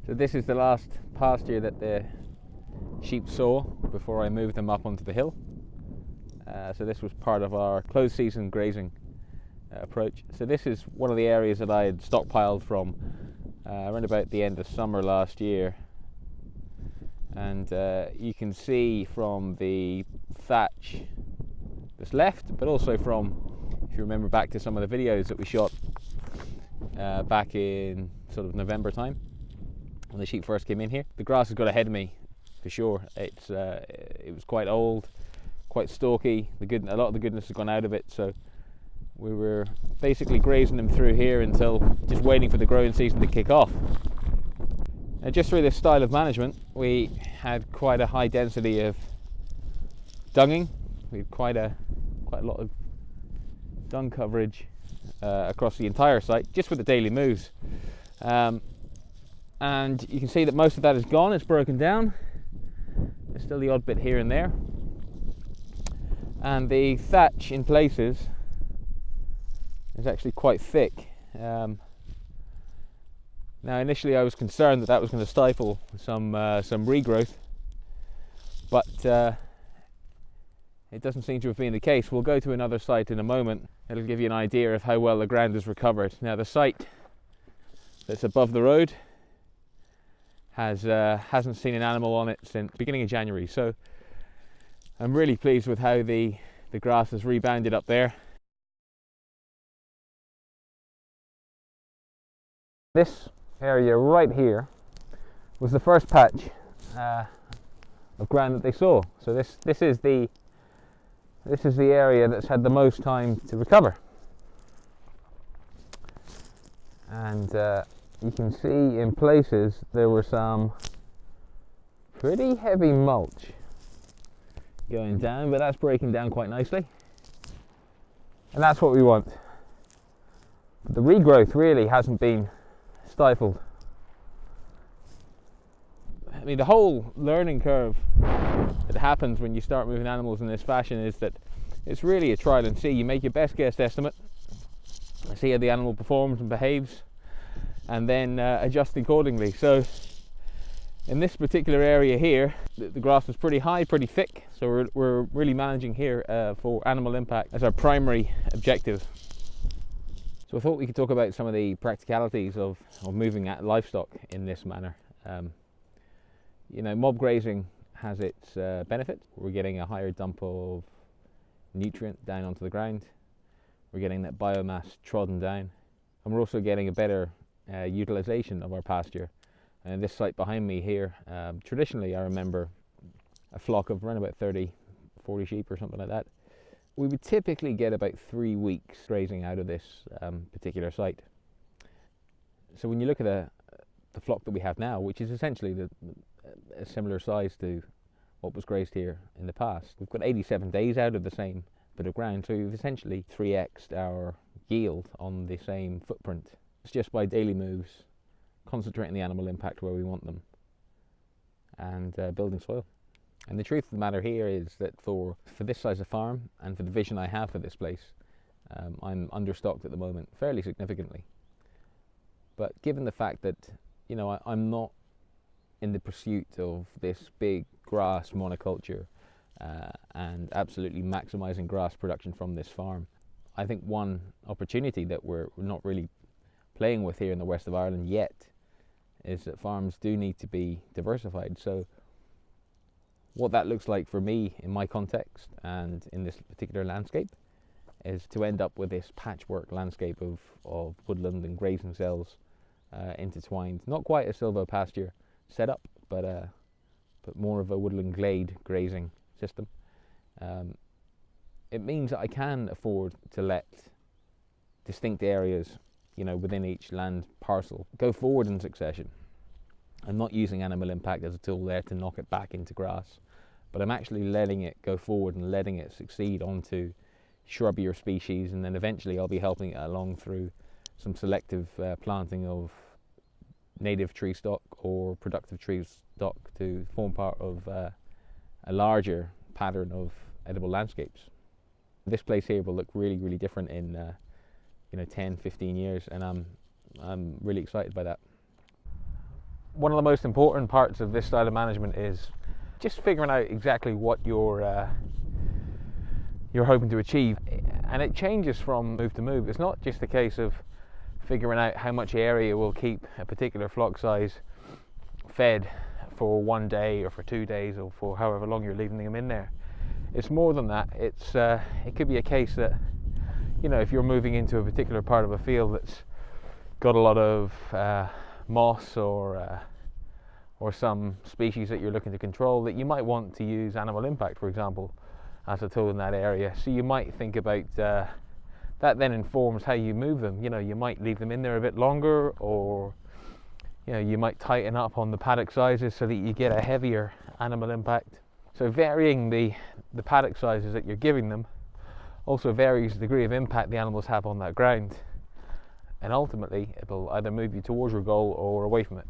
So this is the last pasture that the sheep saw before I moved them up onto the hill. So this was part of our closed season grazing approach. So this is one of the areas that I had stockpiled from around about the end of summer last year. And you can see from the thatch that's left, but also from, if you remember back to some of the videos that we shot back in sort of November time, when the sheep first came in here. The grass has got ahead of me for sure. It was quite old, quite stalky. A lot of the goodness has gone out of it, so we were basically grazing them through here until just waiting for the growing season to kick off. And just through this style of management, we had quite a high density of dunging. We had quite a lot of dung coverage across the entire site, just with the daily moves. And you can see that most of that is gone, it's broken down. There's still the odd bit here and there. And the thatch in places is actually quite thick. Now initially I was concerned that was going to stifle some regrowth, but it doesn't seem to have been the case. We'll go to another site in a moment. It'll give you an idea of how well the ground is recovered. Now the site that's above the road hasn't seen an animal on it since the beginning of January, so I'm really pleased with how the grass has rebounded up there. This area right here was the first patch of ground that they saw. So this is the area that's had the most time to recover, and you can see in places there were some pretty heavy mulch going down, but that's breaking down quite nicely, and that's what we want. But the regrowth really hasn't been stifled. I mean, the whole learning curve that happens when you start moving animals in this fashion is that it's really a trial and see. You make your best guess estimate, see how the animal performs and behaves, and then adjust accordingly. So in this particular area here, the grass was pretty high, pretty thick, so we're really managing here for animal impact as our primary objective. So I thought we could talk about some of the practicalities of moving livestock in this manner. You know, mob grazing has its benefits. We're getting a higher dump of nutrient down onto the ground. We're getting that biomass trodden down, and we're also getting a better utilization of our pasture. And this site behind me here, traditionally I remember a flock of around about 30, 40 sheep or something like that. We would typically get about 3 weeks grazing out of this particular site. So when you look at the flock that we have now, which is essentially a similar size to what was grazed here in the past, we've got 87 days out of the same bit of ground, so we've essentially 3x'd our yield on the same footprint. It's just by daily moves, concentrating the animal impact where we want them, and building soil. And the truth of the matter here is that for this size of farm and for the vision I have for this place, I'm understocked at the moment fairly significantly. But given the fact that, you know, I'm not in the pursuit of this big grass monoculture and absolutely maximizing grass production from this farm, I think one opportunity that we're not really playing with here in the west of Ireland yet is that farms do need to be diversified. So what that looks like for me in my context and in this particular landscape is to end up with this patchwork landscape of woodland and grazing cells intertwined. Not quite a silvopasture setup, but more of a woodland glade grazing system. It means that I can afford to let distinct areas, you know, within each land parcel go forward in succession. I'm not using animal impact as a tool there to knock it back into grass, but I'm actually letting it go forward and letting it succeed onto shrubbier species, and then eventually I'll be helping it along through some selective planting of native tree stock or productive tree stock to form part of a larger pattern of edible landscapes. This place here will look really, really different in 10, 15 years, and I'm really excited by that. one of the most important parts of this style of management is just figuring out exactly what you're hoping to achieve, and it changes from move to move. It's not just a case of figuring out how much area will keep a particular flock size fed for 1 day or for 2 days or for however long you're leaving them in there. It's more than that. It could be a case that, you know, if you're moving into a particular part of a field that's got a lot of moss or some species that you're looking to control, that you might want to use animal impact, for example, as a tool in that area. So you might think about that then informs how you move them. You know, you might leave them in there a bit longer, or you know, you might tighten up on the paddock sizes so that you get a heavier animal impact. So varying the paddock sizes that you're giving them also varies the degree of impact the animals have on that ground, and ultimately it'll either move you towards your goal or away from it.